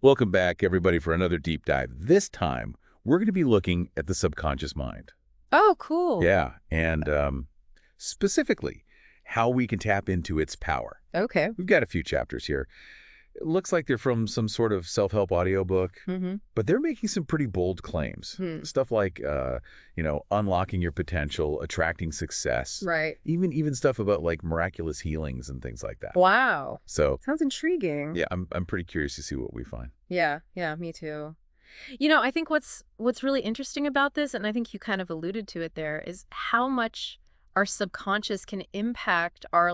Welcome back, everybody, for another deep dive. This time, we're going to be looking at the subconscious mind. Oh, cool. Yeah, and specifically, how we can tap into its power. Okay. We've got a few chapters here. It looks like they're from some sort of self-help audiobook, Mm-hmm. but they're making some pretty bold claims. Hmm. Stuff like, unlocking your potential, attracting success, Right. even stuff about like miraculous healings and things like that. Wow. So, Sounds intriguing. yeah, I'm pretty curious to see what we find. Yeah, me too. I think what's really interesting about this, and I think you kind of alluded to it there, is how much our subconscious can impact our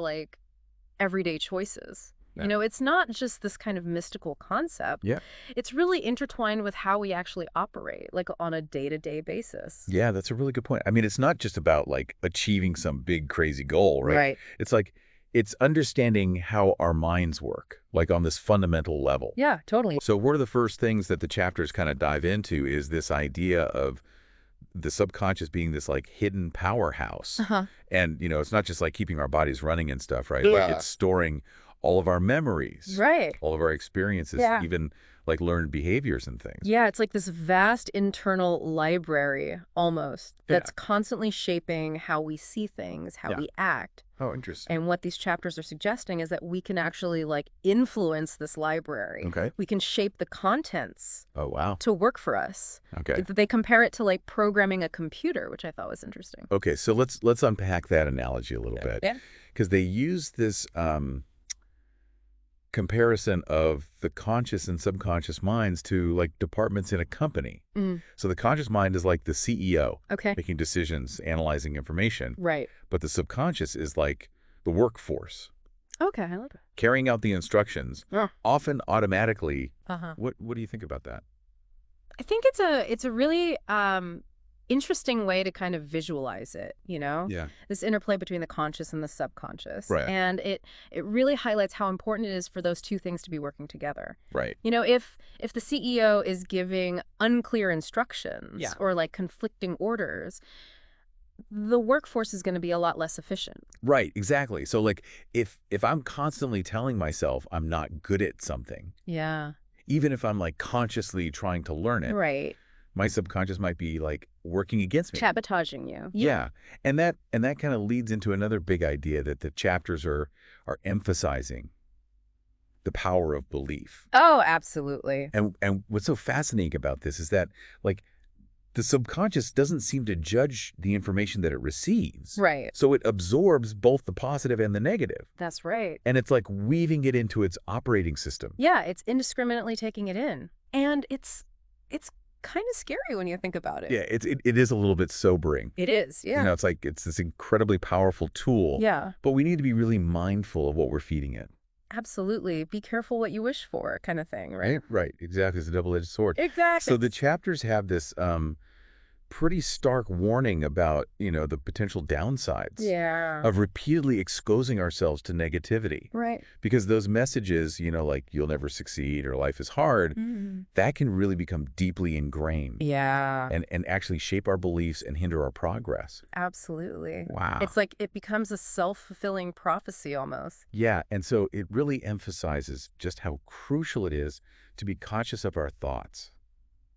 everyday choices. Yeah. It's not just this kind of mystical concept. Yeah. It's really intertwined with how we actually operate, like on a day-to-day basis. Yeah, that's a really good point. I mean, it's not just about like achieving some big crazy goal, right? Right. It's like it's understanding how our minds work, like on this fundamental level. Yeah, totally. So one of the first things that the chapters kind of dive into is this idea of the subconscious being this like hidden powerhouse. Uh-huh. And, it's not just like keeping our bodies running and stuff, right? Yeah. Like it's storing all of our memories, Right. all of our experiences, Yeah. even like learned behaviors and things. Yeah, it's like this vast internal library almost Yeah. that's constantly shaping how we see things, how Yeah. we act. Oh, interesting. And what these chapters are suggesting is that we can actually influence this library. Okay. We can shape the contents Oh, wow. to work for us. Okay. They compare it to programming a computer, which I thought was interesting. Okay, so let's unpack that analogy a little bit. Yeah. Because they use this comparison of the conscious and subconscious minds to like departments in a company. Mm. So the conscious mind is like the CEO, Okay. making decisions, analyzing information, Right. but the subconscious is like the workforce, Okay, I like it. carrying out the instructions, Yeah. often automatically. Uh-huh. What do you think about that? I think it's a really interesting way to kind of visualize it, Yeah. This interplay between the conscious and the subconscious. Right. And it really highlights how important it is for those two things to be working together. Right. If the CEO is giving unclear instructions Yeah. or conflicting orders, the workforce is going to be a lot less efficient. Right, exactly. So like if I'm constantly telling myself I'm not good at something, Yeah. even if I'm like consciously trying to learn it, Right. my subconscious might be like working against me. Sabotaging you. Yeah. And that kind of leads into another big idea that the chapters are emphasizing the power of belief. Oh, absolutely. And what's so fascinating about this is that like the subconscious doesn't seem to judge the information that it receives. Right. So it absorbs both the positive and the negative. That's right. And it's like weaving it into its operating system. Yeah, it's indiscriminately taking it in. And it's kind of scary when you think about it. Yeah, it is a little bit sobering. It is, yeah. It's like it's this incredibly powerful tool. Yeah, But we need to be really mindful of what we're feeding it. absolutely. Be careful what you wish for kind of thing, right? Right. Exactly. It's a double-edged sword. Exactly. So the chapters have this pretty stark warning about, the potential downsides Yeah. of repeatedly exposing ourselves to negativity. Right. Because those messages, like you'll never succeed or life is hard, Mhm. that can really become deeply ingrained Yeah, and actually shape our beliefs and hinder our progress. absolutely. Wow. It's like it becomes a self-fulfilling prophecy almost. Yeah, and so it really emphasizes just how crucial it is to be conscious of our thoughts,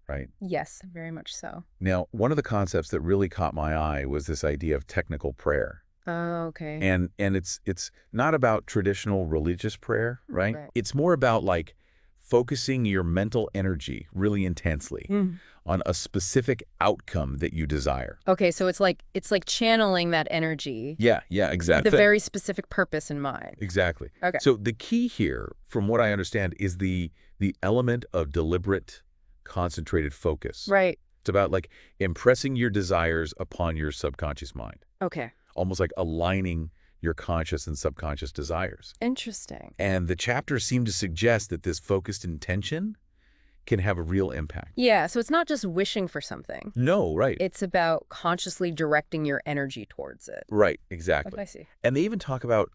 right? Yes, very much so. Now, one of the concepts that really caught my eye was this idea of technical prayer. Oh, okay. And it's not about traditional religious prayer, right? Right. It's more about like focusing your mental energy really intensely Mm. on a specific outcome that you desire. Okay, so it's like channeling that energy Yeah, with exactly. a very specific purpose in mind. Exactly. Okay. So the key here, from what I understand, is the element of deliberate, concentrated focus. Right. It's about like impressing your desires upon your subconscious mind, Okay. almost like aligning your conscious and subconscious desires. Interesting. And the chapters seem to suggest that this focused intention can have a real impact. Yeah, so it's not just wishing for something. No, right. It's about consciously directing your energy towards it. Right, Okay, exactly. I see. And they even talk about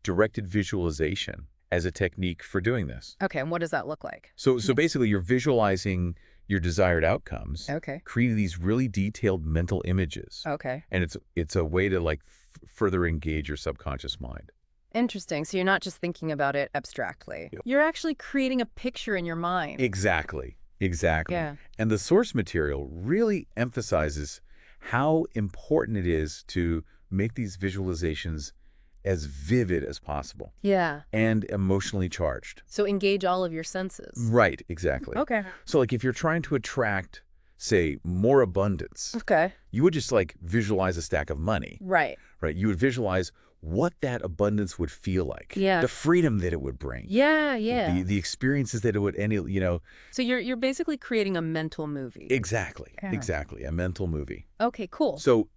directed visualization as a technique for doing this. Okay, and what does that look like? So basically you're visualizing your desired outcomes, Okay. creating these really detailed mental images. Okay. And it's a way to like further engage your subconscious mind. Interesting. So you're not just thinking about it abstractly. Yep. You're actually creating a picture in your mind. Exactly. Exactly. Yeah. And the source material really emphasizes how important it is to make these visualizations as vivid as possible Yeah. and emotionally charged. So engage all of your senses. Right, exactly. Okay. So like if you're trying to attract, say, more abundance, Okay. you would just like visualize a stack of money, Right. right? You would visualize what that abundance would feel like. Yeah. The freedom that it would bring. Yeah, yeah. The experiences that it would, So you're basically creating a mental movie. exactly, Yeah. exactly, a mental movie. Okay, cool. So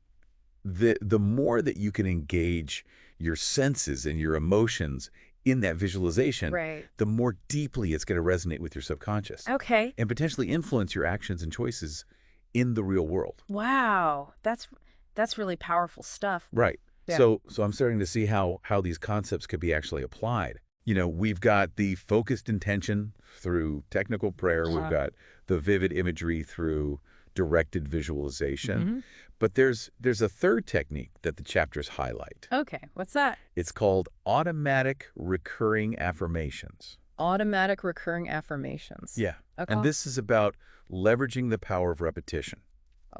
the more that you can engage your senses and your emotions in that visualization, Right. the more deeply it's going to resonate with your subconscious Okay. and potentially influence your actions and choices in the real world. Wow. That's really powerful stuff. Right. Yeah. So I'm starting to see how these concepts could be actually applied. We've got the focused intention through technical prayer. We've got the vivid imagery through directed visualization. Mm-hmm. But there's a third technique that the chapters highlight. Okay. What's that? It's called automatic recurring affirmations. Automatic recurring affirmations. Yeah. Okay. And this is about leveraging the power of repetition.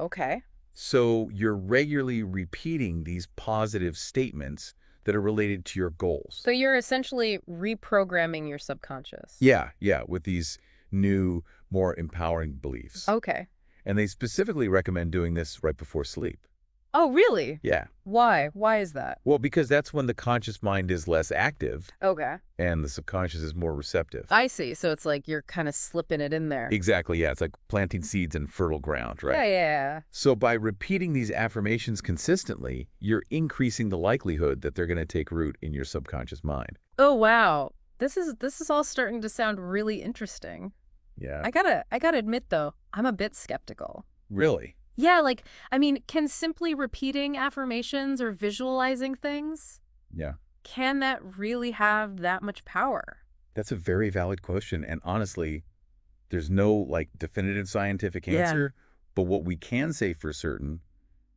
Okay. So you're regularly repeating these positive statements that are related to your goals. So you're essentially reprogramming your subconscious. Yeah, with these new, more empowering beliefs. Okay. And they specifically recommend doing this right before sleep. Oh, really? Yeah. Why? Why is that? Well, because that's when the conscious mind is less active Okay. and the subconscious is more receptive. I see. So it's like you're kind of slipping it in there. Exactly, yeah. It's like planting seeds in fertile ground, right? Yeah. So by repeating these affirmations consistently, you're increasing the likelihood that they're going to take root in your subconscious mind. Oh, wow. This is all starting to sound really interesting. Yeah. I gotta admit though, I'm a bit skeptical. Really? Yeah, like, I mean, can simply repeating affirmations or visualizing things, Yeah. can that really have that much power? That's a very valid question. And honestly, there's no like definitive scientific Yeah. answer. But what we can say for certain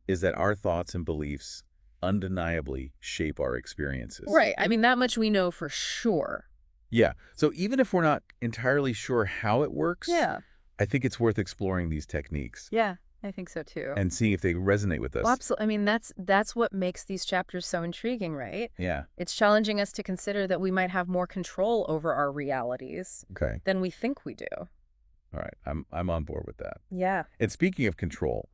is that our thoughts and beliefs undeniably shape our experiences. Right. I mean, that much we know for sure. Yeah. So even if we're not entirely sure how it works, Yeah. I think it's worth exploring these techniques Yeah, I think so too. and seeing if they resonate with us. Well, absolutely. I mean, that's what makes these chapters so intriguing, right? Yeah. It's challenging us to consider that we might have more control over our realities Okay. than we think we do. All right. I'm on board with that. Yeah. And speaking of control,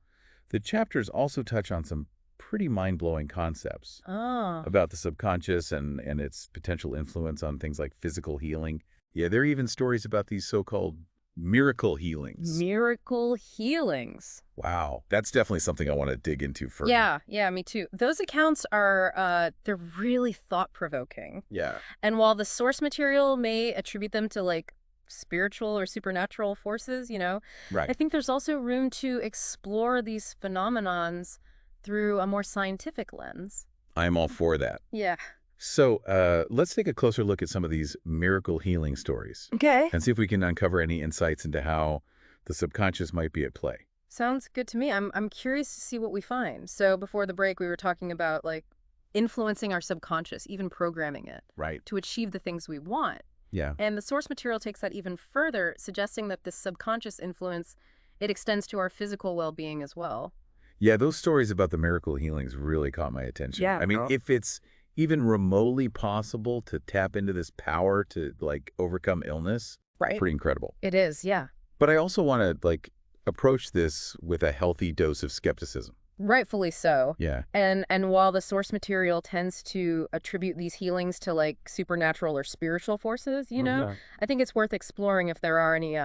the chapters also touch on some pretty mind-blowing concepts Oh. about the subconscious and its potential influence on things like physical healing. Yeah, there are even stories about these so-called miracle healings. Miracle healings. Wow. That's definitely something I want to dig into further. Yeah, me too. Those accounts are, they're really thought-provoking. Yeah. And while the source material may attribute them to, like, spiritual or supernatural forces, I Right. think there's also room to explore these phenomenons through a more scientific lens. I'm all for that. Yeah. So let's take a closer look at some of these miracle healing stories Okay. and see if we can uncover any insights into how the subconscious might be at play. Sounds good to me. I'm curious to see what we find. So before the break, we were talking about, like, influencing our subconscious, even programming it Right. to achieve the things we want. Yeah. And the source material takes that even further, suggesting that this subconscious influence, it extends to our physical well-being as well. Yeah, those stories about the miracle healings really caught my attention. Yeah. I mean, if it's even remotely possible to tap into this power to, like, overcome illness, Right. pretty incredible. It is, yeah. But I also want to, like, approach this with a healthy dose of skepticism. Rightfully so. Yeah. And while the source material tends to attribute these healings to, like, supernatural or spiritual forces, Yeah. I think it's worth exploring if there are any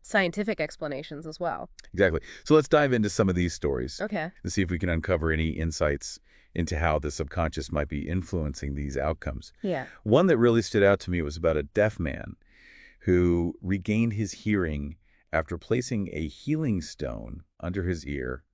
scientific explanations as well. Exactly. So let's dive into some of these stories Okay. to see if we can uncover any insights into how the subconscious might be influencing these outcomes. Yeah. One that really stood out to me was about a deaf man who regained his hearing after placing a healing stone under his ear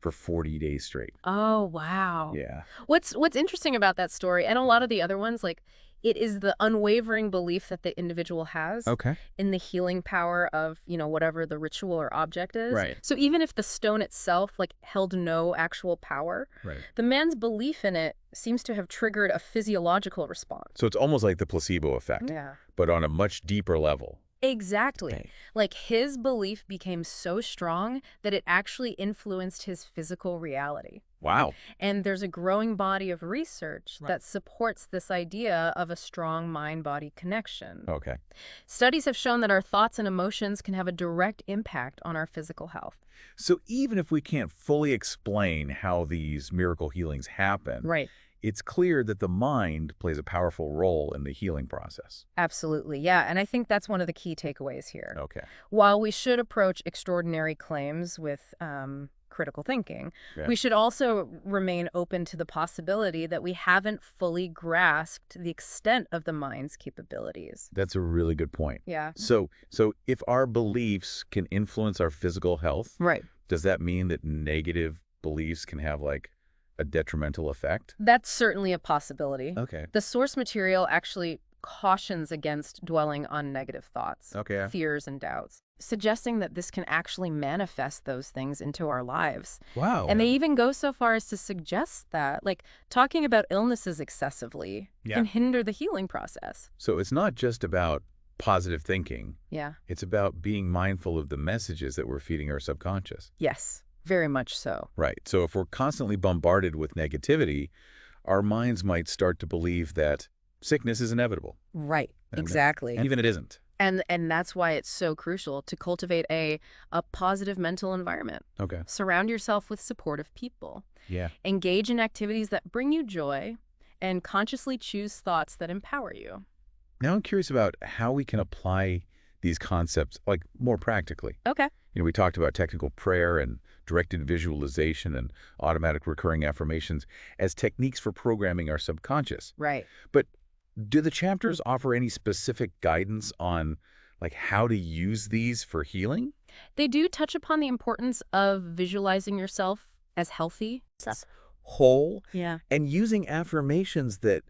for 40 days straight. Oh, wow. Yeah. What's interesting about that story, and a lot of the other ones, like, It is the unwavering belief that the individual has Okay. in the healing power of, whatever the ritual or object is. Right. So even if the stone itself, like, held no actual power, Right. the man's belief in it seems to have triggered a physiological response. So it's almost like the placebo effect, Yeah. but on a much deeper level. Exactly. Right. Like, his belief became so strong that it actually influenced his physical reality. Wow. And there's a growing body of research that supports this idea of a strong mind-body connection. Okay. Studies have shown that our thoughts and emotions can have a direct impact on our physical health. So even if we can't fully explain how these miracle healings happen, Right. it's clear that the mind plays a powerful role in the healing process. Absolutely. Yeah. And I think that's one of the key takeaways here. Okay. While we should approach extraordinary claims with critical thinking, Yeah. we should also remain open to the possibility that we haven't fully grasped the extent of the mind's capabilities. That's a really good point. Yeah. So if our beliefs can influence our physical health, Right. does that mean that negative beliefs can have like a detrimental effect? That's certainly a possibility. Okay. The source material actually cautions against dwelling on negative thoughts, Okay. fears, and doubts, suggesting that this can actually manifest those things into our lives. Wow. And they even go so far as to suggest that, like, talking about illnesses excessively can hinder the healing process. So it's not just about positive thinking. Yeah. It's about being mindful of the messages that we're feeding our subconscious. Yes, very much so. Right. So if we're constantly bombarded with negativity, our minds might start to believe that sickness is inevitable. Right. And Exactly. even it isn't. And that's why it's so crucial to cultivate a positive mental environment. Okay. Surround yourself with supportive people. Yeah. Engage in activities that bring you joy, and consciously choose thoughts that empower you. Now I'm curious about how we can apply these concepts like more practically. Okay. We talked about technical prayer and directed visualization and automatic recurring affirmations as techniques for programming our subconscious. Right. But do the chapters offer any specific guidance on like how to use these for healing? They do touch upon the importance of visualizing yourself as healthy. Whole Yeah. and using affirmations that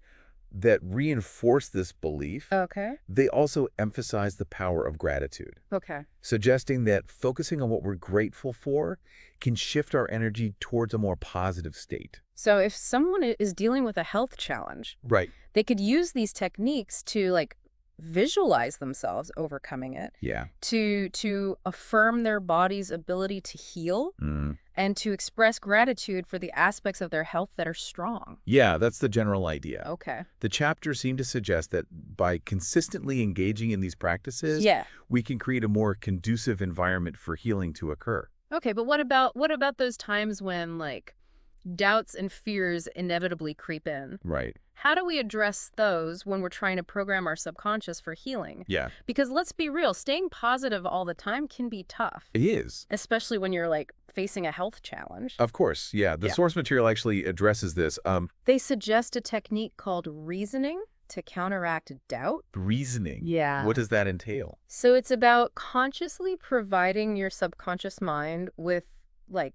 reinforce this belief. Okay. They also emphasize the power of gratitude, Okay. suggesting that focusing on what we're grateful for can shift our energy towards a more positive state. So if someone is dealing with a health challenge, Right. they could use these techniques to, like, visualize themselves overcoming it, Yeah. to affirm their body's ability to heal, Mm. and to express gratitude for the aspects of their health that are strong. Yeah, that's the general idea. Okay. The chapters seem to suggest that by consistently engaging in these practices, Yeah. we can create a more conducive environment for healing to occur. Okay, but what about those times when, like, doubts and fears inevitably creep in? Right. How do we address those when we're trying to program our subconscious for healing? Yeah. Because let's be real, staying positive all the time can be tough, It is. especially when you're, like, facing a health challenge. Of course. Yeah. The Yeah. source material actually addresses this. They suggest a technique called reasoning to counteract doubt. Reasoning. Yeah. What does that entail? So it's about consciously providing your subconscious mind with, like,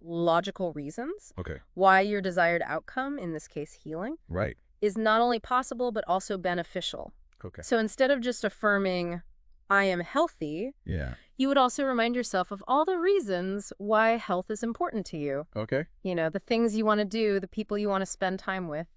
logical reasons Okay. why your desired outcome, in this case healing, Right. is not only possible but also beneficial. Okay. So instead of just affirming, I am healthy, Yeah. you would also remind yourself of all the reasons why health is important to you. Okay. The things you want to do, the people you want to spend time with.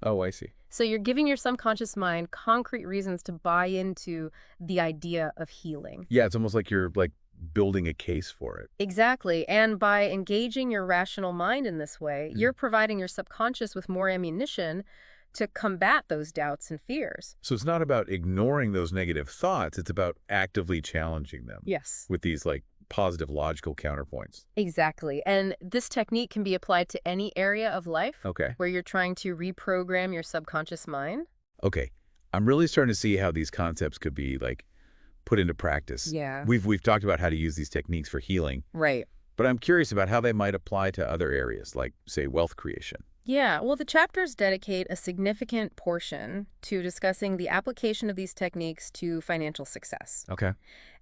Oh, I see. So you're giving your subconscious mind concrete reasons to buy into the idea of healing. Yeah, it's almost like you're like building a case for it. Exactly. And by engaging your rational mind in this way, you're providing your subconscious with more ammunition to combat those doubts and fears. So it's not about ignoring those negative thoughts. It's about actively challenging them Yes. with these like positive logical counterpoints. Exactly. And this technique can be applied to any area of life Okay. where you're trying to reprogram your subconscious mind. Okay. I'm really starting to see how these concepts could be like put into practice. Yeah. We've talked about how to use these techniques for healing, Right. but I'm curious about how they might apply to other areas like, say, wealth creation. Yeah, well, the chapters dedicate a significant portion to discussing the application of these techniques to financial success. Okay.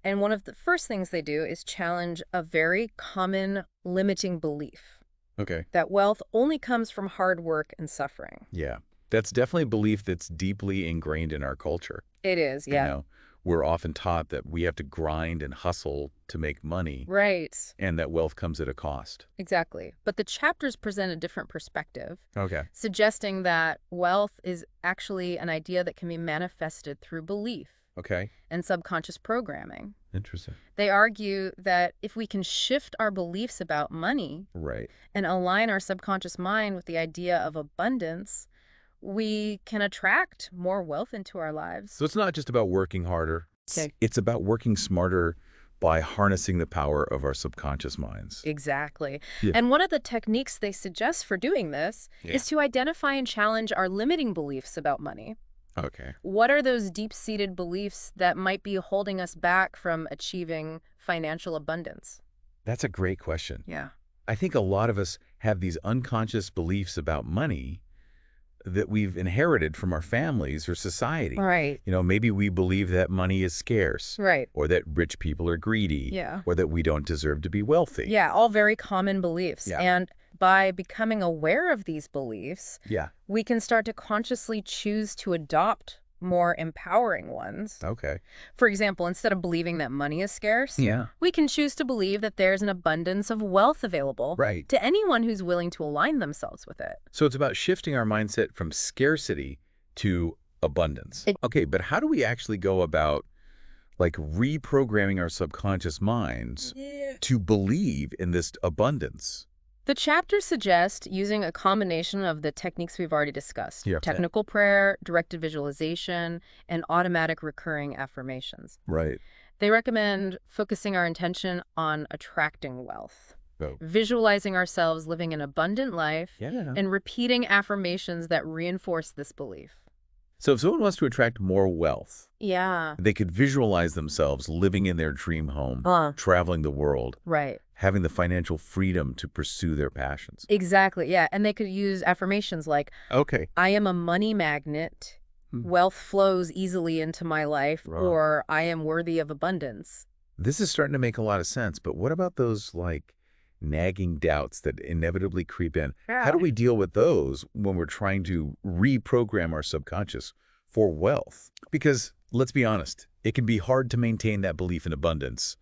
And one of the first things they do is challenge a very common limiting belief Okay. that wealth only comes from hard work and suffering. Yeah. That's definitely a belief that's deeply ingrained in our culture. It is, You yeah. know, we're often taught that we have to grind and hustle to make money Right. and that wealth comes at a cost. Exactly. But the chapters present a different perspective, Okay. suggesting that wealth is actually an idea that can be manifested through belief Okay. and subconscious programming. Interesting. They argue that if we can shift our beliefs about money Right. and align our subconscious mind with the idea of abundance, we can attract more wealth into our lives. So it's not just about working harder. Okay. It's about working smarter by harnessing the power of our subconscious minds. Exactly. Yeah. And one of the techniques they suggest for doing this is to identify and challenge our limiting beliefs about money. Okay. What are those deep-seated beliefs that might be holding us back from achieving financial abundance? That's a great question. Yeah. I think a lot of us have these unconscious beliefs about money that we've inherited from our families or society. Right. You know, maybe we believe that money is scarce, Right. or that rich people are greedy, Yeah. or that we don't deserve to be wealthy. Yeah, all very common beliefs. Yeah. And by becoming aware of these beliefs, Yeah. we can start to consciously choose to adopt more empowering ones. Okay. For example, instead of believing that money is scarce, Yeah. we can choose to believe that there's an abundance of wealth available Right. to anyone who's willing to align themselves with it. So it's about shifting our mindset from scarcity to abundance. Okay, but how do we actually go about like reprogramming our subconscious minds to believe in this abundance? The chapters suggest using a combination of the techniques we've already discussed. Yeah. Technical prayer, directed visualization, and automatic recurring affirmations. Right. They recommend focusing our intention on attracting wealth, Oh. visualizing ourselves living an abundant life, Yeah. and repeating affirmations that reinforce this belief. So if someone wants to attract more wealth, Yeah. they could visualize themselves living in their dream home, traveling the world, Right. having the financial freedom to pursue their passions. Exactly, yeah. And they could use affirmations like, Okay. I am a money magnet, wealth flows easily into my life, Right. or I am worthy of abundance. This is starting to make a lot of sense, but what about those like nagging doubts that inevitably creep in? How do we deal with those when we're trying to reprogram our subconscious for wealth? Because let's be honest, it can be hard to maintain that belief in abundance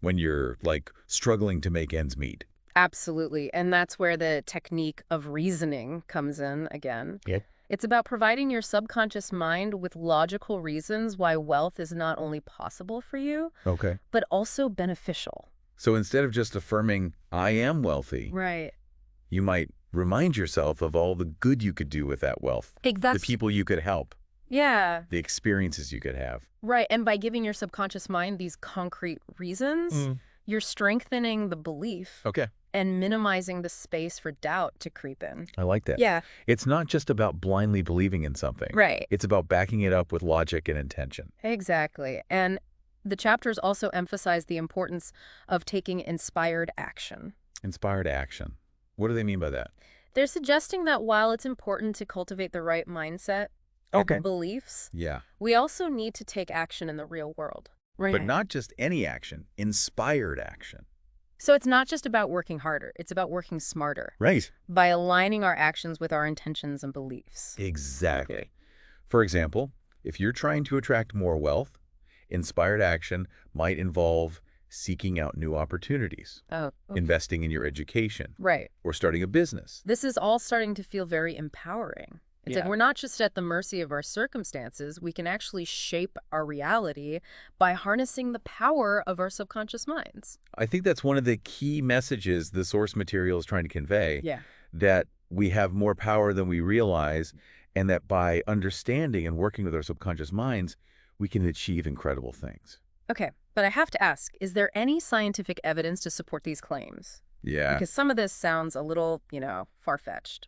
when you're like struggling to make ends meet. Absolutely. And that's where the technique of reasoning comes in again. Yeah. It's about providing your subconscious mind with logical reasons why wealth is not only possible for you, Okay. but also beneficial. So instead of just affirming, I am wealthy, Right. you might remind yourself of all the good you could do with that wealth, the people you could help, Yeah. the experiences you could have. Right. And by giving your subconscious mind these concrete reasons, you're strengthening the belief Okay. and minimizing the space for doubt to creep in. I like that. Yeah. It's not just about blindly believing in something. Right. It's about backing it up with logic and intention. Exactly. And the chapters also emphasize the importance of taking inspired action. Inspired action. What do they mean by that? They're suggesting that while it's important to cultivate the right mindset and beliefs, Yeah. we also need to take action in the real world. Right. But not just any action, inspired action. So it's not just about working harder. It's about working smarter Right. by aligning our actions with our intentions and beliefs. Exactly. Okay. For example, if you're trying to attract more wealth, inspired action might involve seeking out new opportunities, Oh, investing in your education, right. or starting a business. This is all starting to feel very empowering. It's like Yeah. we're not just at the mercy of our circumstances. We can actually shape our reality by harnessing the power of our subconscious minds. I think that's one of the key messages the source material is trying to convey, Yeah. that we have more power than we realize, and that by understanding and working with our subconscious minds, we can achieve incredible things. Okay, but I have to ask, is there any scientific evidence to support these claims? Yeah. Because some of this sounds a little, far-fetched.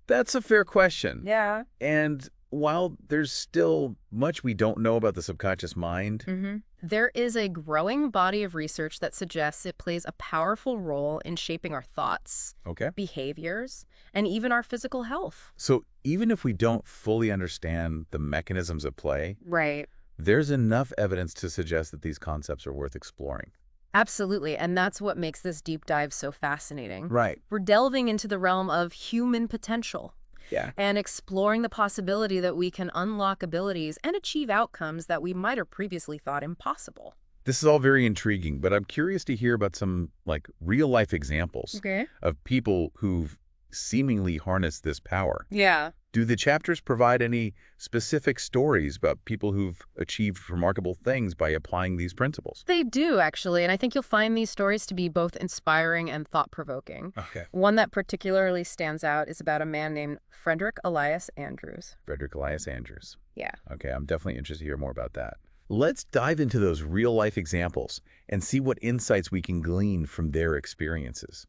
That's a fair question. Yeah. And while there's still much we don't know about the subconscious mind, There is a growing body of research that suggests it plays a powerful role in shaping our thoughts, okay? behaviors, and even our physical health. So even if we don't fully understand the mechanisms at play, Right. there's enough evidence to suggest that these concepts are worth exploring. Absolutely, and that's what makes this deep dive so fascinating. Right. We're delving into the realm of human potential, Yeah. and exploring the possibility that we can unlock abilities and achieve outcomes that we might have previously thought impossible. This is all very intriguing, but I'm curious to hear about some, like, real-life examples Okay. of people who've seemingly harnessed this power. Yeah. Do the chapters provide any specific stories about people who've achieved remarkable things by applying these principles? They do, actually, and I think you'll find these stories to be both inspiring and thought-provoking. Okay. One that particularly stands out is about a man named Frederick Elias Andrews. Frederick Elias Andrews. Yeah. Okay, I'm definitely interested to hear more about that. Let's dive into those real-life examples and see what insights we can glean from their experiences.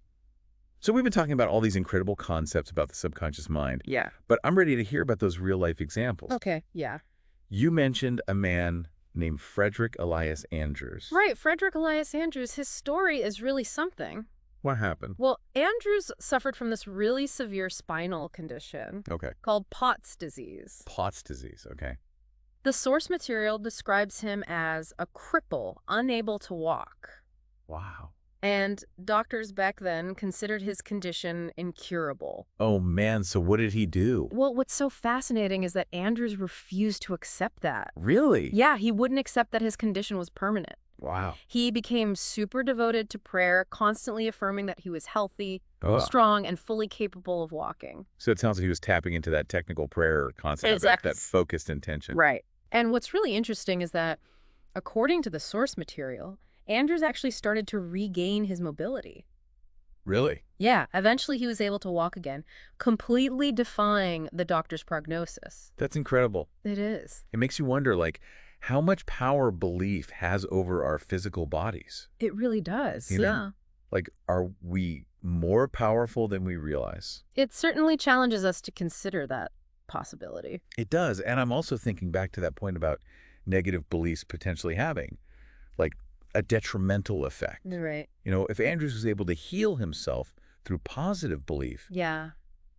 So we've been talking about all these incredible concepts about the subconscious mind, Yeah. but I'm ready to hear about those real-life examples. Okay, yeah. You mentioned a man named Frederick Elias Andrews. Right, Frederick Elias Andrews, his story is really something. What happened? Well, Andrews suffered from this really severe spinal condition Okay. called Pott's disease. Pott's disease, okay. The source material describes him as a cripple, unable to walk. Wow. And doctors back then considered his condition incurable. Oh, man, so what did he do? Well, what's so fascinating is that Andrews refused to accept that. Really? Yeah, he wouldn't accept that his condition was permanent. Wow. He became super devoted to prayer, constantly affirming that he was healthy, Ugh. strong, and fully capable of walking. So it sounds like he was tapping into that technical prayer concept, Exactly. that focused intention. Right. And what's really interesting is that, according to the source material, Andrews actually started to regain his mobility. Really? Yeah, eventually he was able to walk again, completely defying the doctor's prognosis. That's incredible. It is. It makes you wonder, like, how much power belief has over our physical bodies. It really does. You know? Yeah. Like, are we more powerful than we realize? It certainly challenges us to consider that possibility. It does. And I'm also thinking back to that point about negative beliefs potentially having, like, a detrimental effect. Right. You know, if Andrews was able to heal himself through positive belief, Yeah.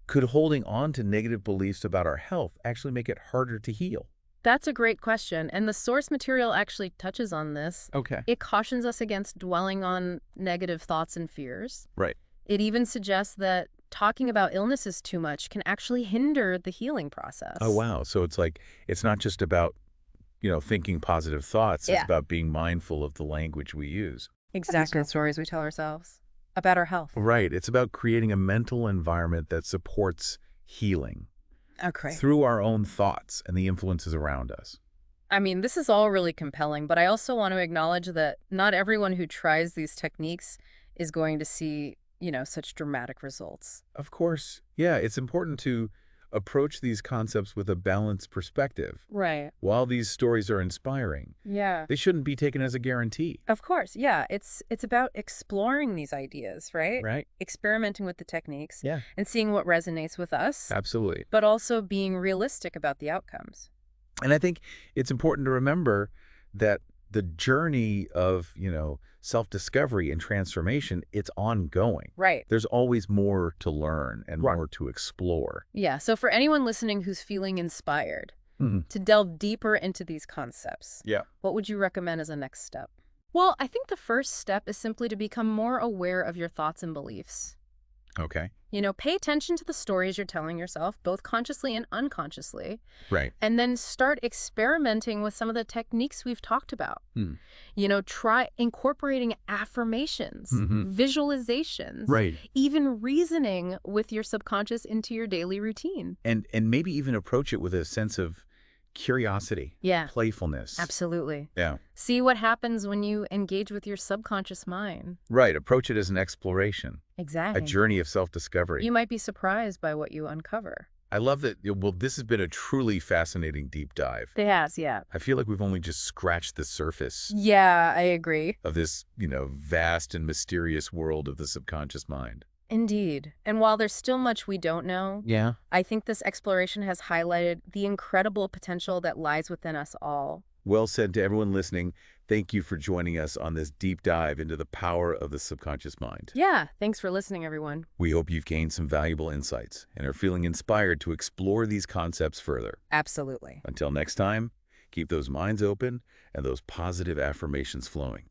could holding on to negative beliefs about our health actually make it harder to heal? That's a great question, and the source material actually touches on this. Okay. It cautions us against dwelling on negative thoughts and fears. Right. It even suggests that talking about illnesses too much can actually hinder the healing process. Oh, wow. So it's like, it's not just about, you know, thinking positive thoughts. It's Yeah. about being mindful of the language we use. Exactly. Stories we tell ourselves about our health. Right. It's about creating a mental environment that supports healing Okay. through our own thoughts and the influences around us. I mean, this is all really compelling, but I also want to acknowledge that not everyone who tries these techniques is going to see, such dramatic results. Of course, yeah, it's important to approach these concepts with a balanced perspective. Right. While these stories are inspiring, Yeah. they shouldn't be taken as a guarantee. Of course. Yeah. It's about exploring these ideas, right? Right? Experimenting with the techniques Yeah, and seeing what resonates with us, absolutely. but also being realistic about the outcomes. And I think it's important to remember that the journey of, self-discovery and transformation, it's ongoing. Right. There's always more to learn and Right. more to explore. Yeah. So for anyone listening who's feeling inspired Mhm. to delve deeper into these concepts, Yeah. what would you recommend as a next step? Well, I think the first step is simply to become more aware of your thoughts and beliefs. Okay. Pay attention to the stories you're telling yourself, both consciously and unconsciously, Right. and then start experimenting with some of the techniques we've talked about. Hmm. Try incorporating affirmations, Mhm. visualizations, Right. even reasoning with your subconscious into your daily routine. And maybe even approach it with a sense of curiosity, Yeah, playfulness. absolutely. Yeah. See what happens when you engage with your subconscious mind. Right. Approach it as an exploration, Exactly. a journey of self-discovery. You might be surprised by what you uncover. I love that. Well, this has been a truly fascinating deep dive. It has, yeah. I feel like we've only just scratched the surface Yeah, I agree. of this, vast and mysterious world of the subconscious mind. Indeed. And while there's still much we don't know, Yeah. I think this exploration has highlighted the incredible potential that lies within us all. Well said to everyone listening. Thank you for joining us on this deep dive into the power of the subconscious mind. Yeah, thanks for listening, everyone. We hope you've gained some valuable insights and are feeling inspired to explore these concepts further. Absolutely. Until next time, keep those minds open and those positive affirmations flowing.